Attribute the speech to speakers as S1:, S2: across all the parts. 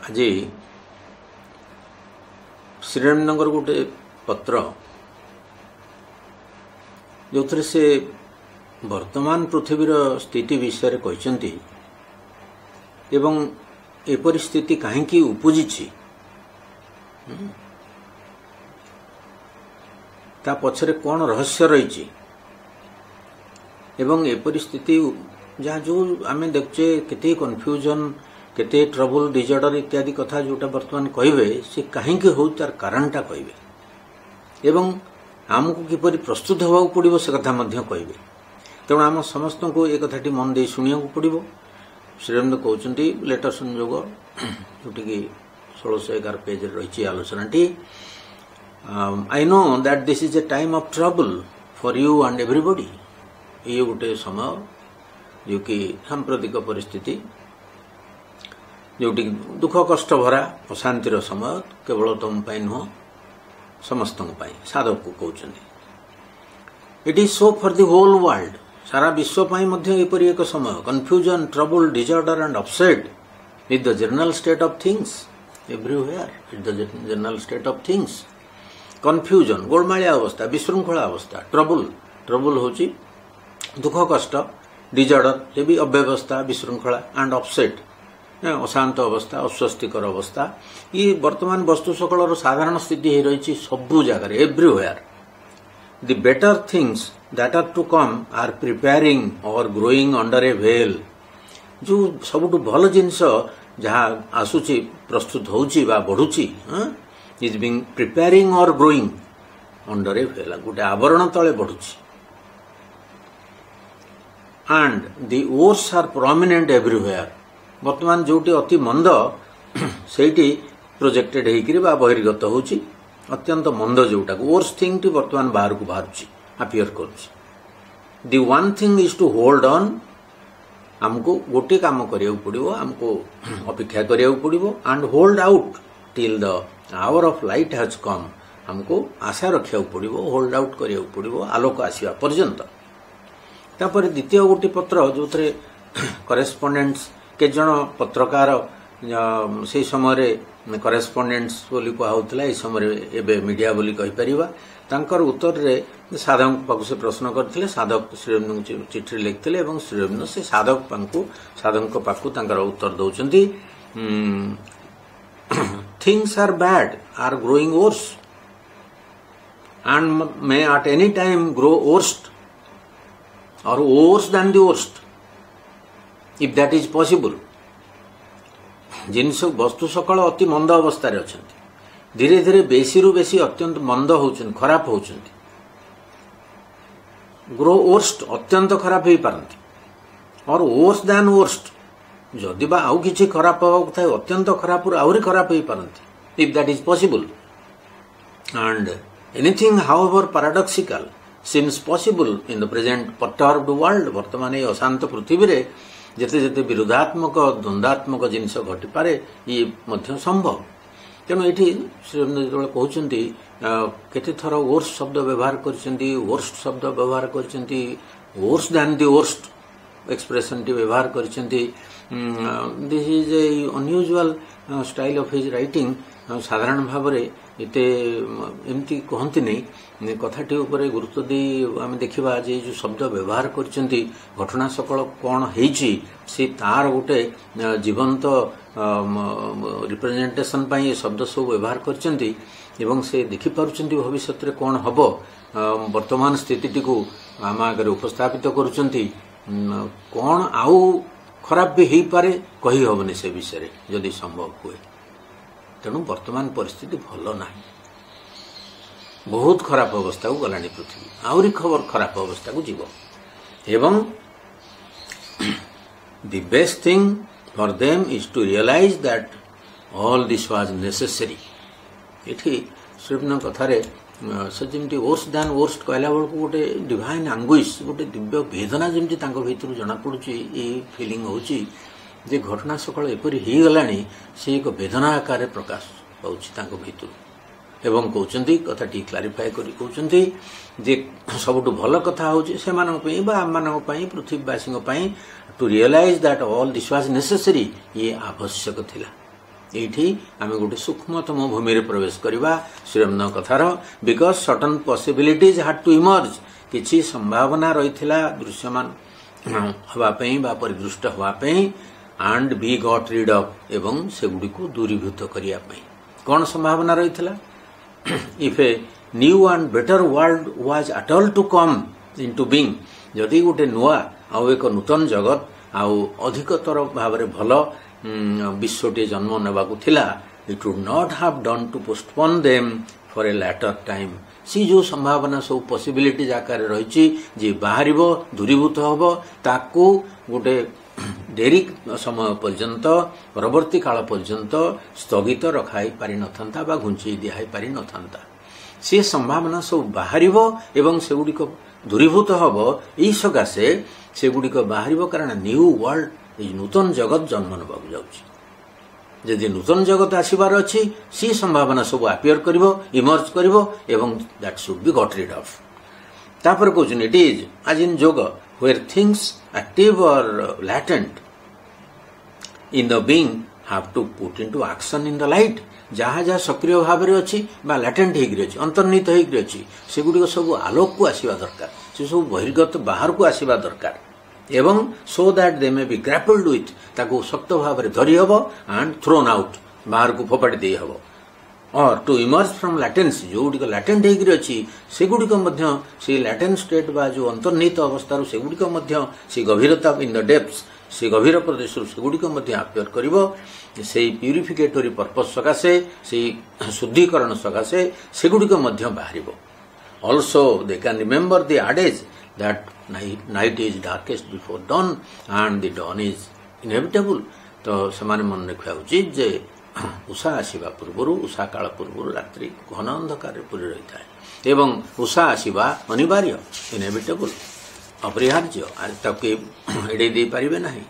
S1: आज श्रीरामनगर गोटे पत्र जो थे से वर्तमान पृथ्वीर स्थिति विषय कहते एवं ए परिस्थिति कहीं उपजी ता पछरे कौन रहस्य रही एवं ए परिस्थिति जहाँ जो आम देखचे केते कन्फ्यूजन केते ट्रबल डिजॉर्डर इत्यादि कथा जोटा वर्तमान कहे सी कहीं हो तार कारणटा कहे एवं आमको किपरि प्रस्तुत होगा पड़ो से कथा कहे तेणु आम समस्त को एक कथाटी मन दे शुणा पड़ो। श्रीराम कहते लेटर संयोग जोटि 1611 पेज रही आलोचनाटी I know that this is a time of trouble for you and everybody. ये गोटे समय जो कि सांप्रतिक परिस्थिति जोटि दुख कष्ट भरा अशांतिर समय केवल तुम नुह समस्त साधक को कहते it is so for the whole world सारा विश्व एपरी एक समय confusion trouble disorder and upset with the general state of things everywhere it the general state of things confusion गोलमालिया अवस्था विशृंखला अवस्था ट्रबल होची दुख कष्ट डिजॉर्डर ये भी अव्यवस्था विशृंखला एंड अपसेट अशांत अवस्था अस्वस्तिकर अवस्था ये वर्तमान वस्तु सकल साधारण स्थिति हो रही सबू जगह everywhere the better things that are to come are preparing और ग्रोइंग अंडर ए वेल जो सबुठ भल जिनस जहाँ आसूची प्रस्तुत होची बा बढ़ुची इज बीइंग प्रिपेयरिंग और ग्रोइंग अंडर ए वेल गोटे आवरण तले बढ़ुची and the worse are prominent everywhere वर्तमान जोटी अति मंद सेठी प्रोजेक्टेड होकर बहिर्गत होची अत्यंत मंद जोटा ओर्स थिंग टी वर्तमान बाहर को बाहर अपियर कर the one thing is to hold on हमको गोटे काम करिया पड़ो हमको अपेक्षा करिया पड़ो and hold out till the hour of light has come हमको आशा रखा पड़ो होल्ड आउट करिया पड़ो आलोक आसवा पर्यंत। तापर द्वितीय गोटे पत्र जो थे करेस्पोंडेंट्स के जन पत्रकार से समय करेस्पोंडेंट्स बोली कहला ये समय एबे मीडिया बोली कहि परिबा तांकर उत्तर रे साधक पाखु से प्रश्न करथिले साधक श्रीराम चिठी लिखथिले एवं श्रीराम से साधक पाखु तांकर उत्तर दउचंती things are bad are growing worse and may at any time grow worst or worse than the worst if that is possible जिनस वस्तु सकल अति मंद अवस्था अच्छा धीरे धीरे बेसी रु बेसी अत्यंत मंद होचन खराब होचन ग्रो वर्स्ट अत्यंत खराब हो पारती और वर्स दैन वर्स्ट जदि बा आउ किछि खराब होगा था अत्यंत खराब आहरी खराब हो पारती if that is possible and anything however paradoxical seems possible in the present perturbed world वर्तमान ये अशांत पृथ्वी रे जेते जेते विरोधात्मक द्वंद्वात्मक जिनस घटी पारे ये मध्य संभव। तेणु ये श्रीराम जो कहते केते थर वर्स्ट शब्द व्यवहार करछंती वर्स्ट शब्द व्यवहार करछंती worse than the worst expression टी व्यवहार करछंती this is a unusual style of his writing साधारण भाव में एते एमती कहती नहीं कथाटी उपरे गुरुत्व दे आम देखा जे जो शब्द व्यवहार करछंती घटना सकल कौन होईची से तार गोटे जीवंत रिप्रेजेंटेशन पाई ये शब्द सब व्यवहार करछंती एवं से देखि पारुछंती भविष्य रे कौन हबो वर्तमान स्थिति को आम आगे उपस्थापित करुछंती कौन आउ खराब भी हो पारे कही हबनी से विषय जदि संभव हुए। तेणु वर्तमान परिस्थिति भल ना बहुत खराब अवस्था को गलानी पृथ्वी आहरी खबर खराब अवस्था को जीव एवं the best thing for them is to realise that all this was necessary. एठी श्रीराम कथार से जमी वर्स दैन वर्स्ट कहला बेलू गोटे डिवाइन आंगुइश गोटे दिव्य वेदना जमी भर जना पड़ी ये फिलिंग होची जे घटना सकल एपरी हो गलानी से एक वेदना आकार प्रकाश पाउछि तांको भितर एवं कहते कथाटी क्लारिफाए करी कहते जे सबुठु भल कथा होछि सेमानक पई बा आममानक पई पृथ्वीवासी पई to realise that all this was necessary ये आवश्यक थिला ଏଇଠି ଆମେ ଗୋଟେ ସୂକ୍ଷ୍ମତମ ଭୂମିରେ ପ୍ରବେଶ କରିବା ଶ୍ରୀରାମଙ୍କ କଥାର ବିକଜ ସର୍ଟନ ପସିବିଲିଟିଜ ହ୍ୟାଡ୍ ଟୁ ଇମର୍ଜ କିଛି ସମ୍ଭାବନା ରହିଥିଲା ଦୃଶ୍ୟମାନ ହେବା ପାଇଁ ବା ପରିଦୃଷ୍ଟ ହେବା ପାଇଁ and be got rid of ଏବଂ ସେଗୁଡ଼ିକୁ ଦୂରୀଭୂତ କରିବା ପାଇଁ କ'ଣ ସମ୍ଭାବନା ରହିଥିଲା if a new and better world was at all to come into being ଯଦି ଗୋଟେ ନୂଆ ଆଉ ଏକ ନୂତନ ଜଗତ ଆଉ ଅଧିକତର ଭାବରେ ଭଲ ବିଶ୍ୱଟିଏ ଜନ୍ମ ନେବାକୁ ଥିଲା it would not have done to postpone them for a later time सी जो संभावना सब पॉसिबिलिटीज आकार रही जी बाहर दूरीभूत हम ताकू गोटे डेरी समय पर्यंत परवर्ती काल पर्यंत स्थगित रखाई पारि नथंता बा घुंचई दिहाई पारि नथंता सी संभावना सब बाहर एवं सेगुड़िक दूरीभूत हम यही सकाशे सेगुड़िक बाहर कारण न्यू वर्ल्ड नूतन जगत जन्म नेबाक जाउछि जदि नूतन जगत आसबार अच्छी सी संभावना सब अपियर करिवो इमर्ज करिवो एवं that should be got rid of तापर question it is as in yoga where things active और latent in the being have to put into action in the light जहाँ जहाँ सक्रिय भाव में अच्छी लैटेंट हो अंतर्निहित होती सेगुड़ी सब आलोक को आसवा दरकार से सब बहिर्गत बाहर को आसवा दरकार एवं सो that they may B grappled with ताको शक्त भाव में धरी हब एंड थ्रोन आउट बाहर को फोपाड़ी दे हब और टू इमर्ज फ्रॉम लैटेंस जो गुड़िक लैटेंट होकर अच्छी सेगुड़िक से लैटेंट स्टेट बा जो अंतर्निहित अवस्था सेगुड़िक से गभीरता इन द डेप्थ्स से गभीर प्रदेश सेगुड़िक अपियर कर से प्यूरिफिकेटरी पर्पस सकाशे से शुद्धिकरण सकाशे सेगुड़िक बाहर also they can remember the adages that night is darkest before dawn and the dawn is inevitable तो समान मन रखा उचित जे उषा आसवा पूर्व उषा काल पूर्व रात्रि घन अंधकार पूरी रही था एवं उषा आसवा अनिवार्य इनएविटेबल अपरिहार्य ताकि एड़े दे पारिबे नहीं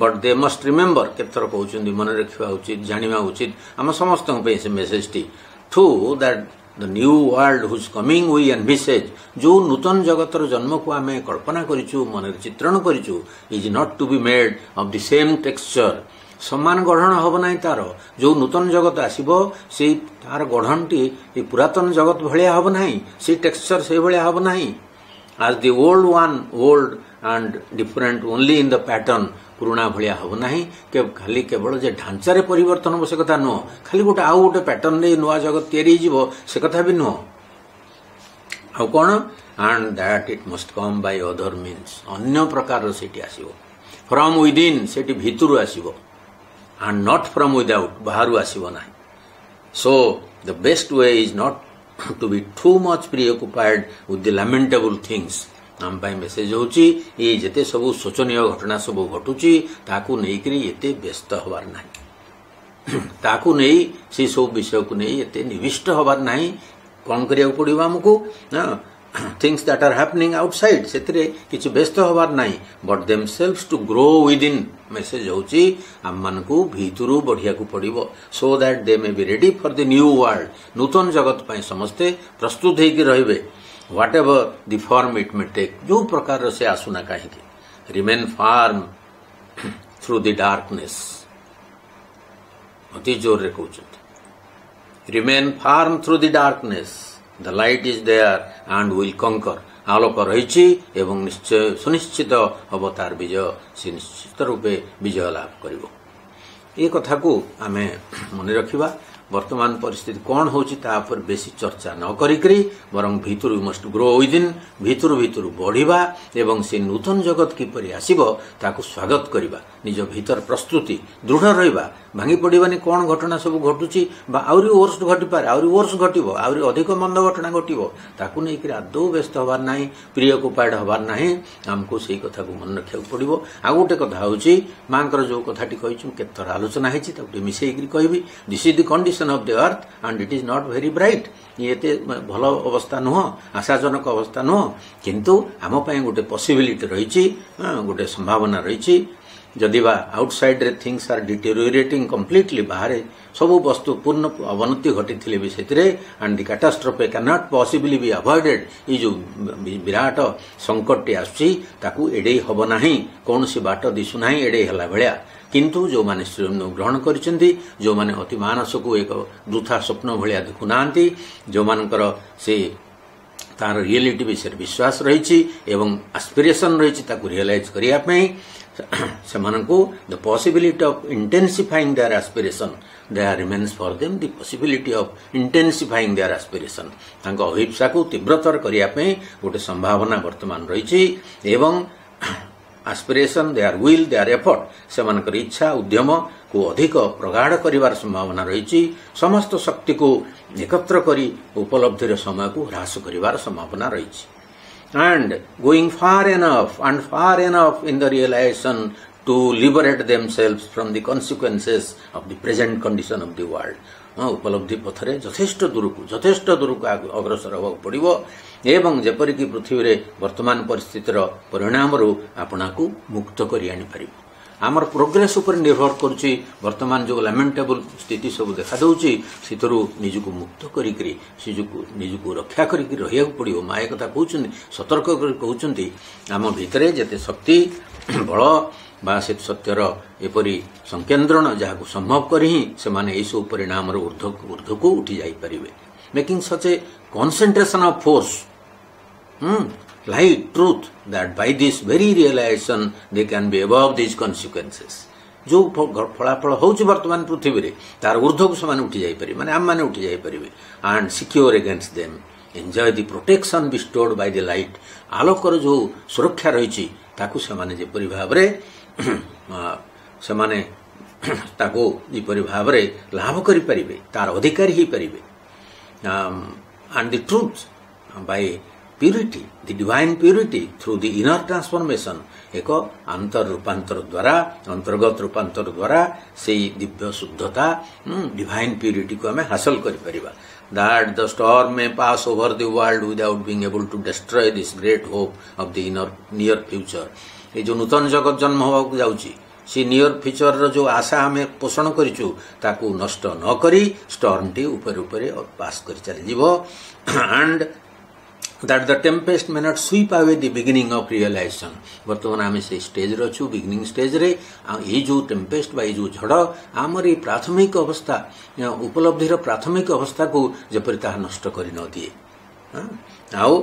S1: बट दे मस्ट रिमेम्बर केतर कहउछन मन रखा उचित जानिबा उचित हम समस्त पे से मेसेज टी through that the new world whose coming we envisage जो नूतन जगतर जन्म को आम कल्पना करिचु मन चित्रण करिचु is not to be made of the same texture समान गढ़न हम ना तार जो नूतन जगत आसब से तार गढ़नटी पुरातन जगत भाया हम ना से टेक्सचर से भाया हम ना आज the old one old and different only in the pattern पुराणा भाया हम ना खाली केवल जे ढांचारे परिवर्तन हम से कथा नुह खाली गोटे आउ गोटे पैटर्न नुआ जगत या से कथा भी नुह आउ कौन and that it must come by other means अन्य प्रकार से आसो फ्रॉम विदिन से भितर आसो एंड नॉट फ्रॉम विदाउट बाहर आसो ना so the best way is not to be too much preoccupied with the lamentable things आम मेसेज होची ये जेते सब शोचनीय घटना सब घटुची ताकू नहीं एते व्यस्त हबार नहीं ताकू नहीं से सब विषय को नहीं एते निविष्ट हबार नहीं कौन करिया पड़ो आमको things that are happening outside से किसी व्यस्त हबार नहीं but themselves to grow within message होची आम मानकू भीतरू बढ़िया को पड़ो so that they may be ready for the new world नूतन जगत पाई समस्ते प्रस्तुत होकर रहिबे whatever the form it may take जो प्रकार से आसुना कहीं remain firm through the darkness अति जोर रे कहउछत remain firm through the darkness the light is there and will conquer आलोक रही एवं निश्चय सुनिश्चित अवतार विजय से निश्चित रूपे विजय लाभ करिवो ये कथा को आमे मन रखिबा वर्तमान परिस्थिति कौन होची ता पर बेसी चर्चा न करिकरी बरं भितर मस्ट ग्रो विदिन भितर भितर बढ़िबा एवं से नूतन जगत किपरि आसीबो ताकू स्वागत करिबा निज भीतर प्रस्तुति दृढ़ रहिबा भांगी पड़िबानी कौन घटना सब घटुची बा आउरी वर्ष घटी पारे आउरी वर्ष घटिबो आउरी अधिक मंद घटना घटिबो ताकू नै कि आदौ व्यस्त हबार नाही प्रियकुपाइड हबार नाही हमको सेही कथा को मन रखिया पड़िबो आ गोटे कथा होची मांकर जो कथाटी कहिछु केतर आलोचना हेची ताकू मिसेई कि कहबी this is the condition of the earth and it is not very bright ये भल अवस्था नुह आशाजनक अवस्था नुह किंतु आम पई गोटे पॉसिबिलिटी रही गोटे संभावना रही जदि बा आउटसाइड रे थिंग्स आर डिटेरियोरेटिंग कंप्लीटली बाहर सब वस्तु पूर्ण अवनति घटी भी से and the catastrophe can not possibly be avoided ये जो विराट संकट टी आसुची ताकू एडे हब नाही कौन सी बाट दिसु नाही एडे हला भलिया किंतु जो माने श्रीअन्न ग्रहण करिसेंती जो माने अति मानसको एक वृथा स्वप्न भलिया देखु नांती जो मानकर से तार रियलिटी विषय विश्वास रही एवं एस्पिरेशन रही ताकू रियलाइज करिया पई सेमानकू the possibility of intensifying their aspiration there remains for them the possibility of intensifying their aspiration तांको अभिप्सा को तीव्रतर करिया पई गोटे संभावना वर्तमान रही एवं aspiration their will their effort सेमानकर इच्छा उद्यम को अधिक प्रगाढ़ करिवार संभावना रही समस्त शक्ति को एकत्र करी उपलब्धिर समय को ह्रास करिवार संभावना रही and going far enough in the realization to liberate themselves from the consequences of the present condition of the world उपलब्धि पथरे यथेष्ट दूर को अग्रसर होगा पड़ो एवं जेपरिक पृथ्वी रे वर्तमान परिस्थितिर परिणाम आपना को मुक्त करी आनी पारिबो आमर प्रोग्रेस ऊपर निर्भर करुच्ची वर्तमान जो लैमेंटेबल स्थिति सब देखा दउची सितरु निजुको मुक्त करी निजुको रक्षा करी रहिया पड़ियो माय कथा कहउछन सतर्क करी कहउछन आम भितरे जते शक्ति बल बा से सत्यर एपरी संकेन्द्रण जहाको संभव करी से माने एई सब परिणाम ऊर्ध्व को उठी जाई परिबे making such a concentration of force light truth that by this very realization they can be above these consequences जो फलाफल होउछि वर्तमान पृथ्वी रे तार ऊर्ध्व को समान उठी जाई परि माने हम माने उठी जाई परिबे and secure against them enjoy the protection bestowed by the light आलोकर जो सुरक्षा रहिछि ताकू समान जे परि भाबरे समान ताकू जे परि भाबरे लाभ करि परिबे तार अधिकारी ही परिबे and the truth by purity the divine purity through the inner transformation एक अंतर रूपांतर द्वारा अंतर्गत रूपांतर द्वारा से दिव्य शुद्धता डिवाइन प्यूरिटी को हमें हासिल करि परिबा that the storm may pass over the world without being able to destroy this great hope of the near future ए जो नूतन जगत जन्म होबाकू जाउची सी नियर फ्यूचर रो जो आशा हमें पोषण करिचु ताकू नष्ट न करी स्टॉर्म टी ऊपर ऊपर पास करि चली जीवो and that the tempest may not sweep away the beginning of realization वर्तमान आमे से स्टेज रो छु बिगिनिंग स्टेज रे ए जो टेम्पेस्ट बा जो झड़ आमरी प्राथमिक अवस्था उपलब्धिर प्राथमिक अवस्था को जेपरि ता नष्ट करि न दिए आउ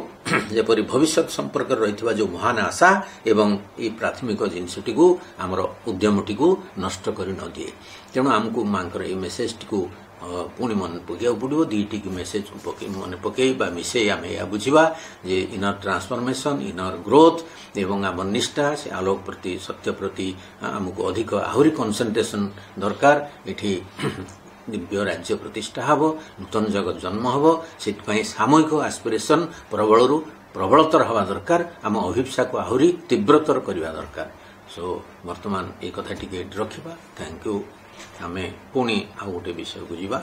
S1: जेपरि भविष्यत संपर्क रहितबा जो महान आशा एवं ए प्राथमिक जिनसटी को हमर उद्यमटी को नष्ट करि न दिए तेणु हमकु मांकर ए मेसेज को पुणी मन पकड़ पड़ो दुईटी मेसेज मन पकई मिसे आम या बुझा जे इनर ट्रांसफॉर्मेशन इनर ग्रोथ एवं आम निष्ठा से आलोक प्रति सत्य प्रति आमको अधिक आहरी कंसंट्रेशन दरकार एठी दिव्य राज्य प्रतिष्ठा हम नूतन जगत जन्म हम से सामूहिक एस्पिरेशन प्रबलतर हवा दरकार आम अभिप्सा को आहरी तीव्रतर करवा दरकार सो वर्तमान एक कथा टिके रखिबा थैंक यू आमे पुणी आ गोटे विषय को जीवा।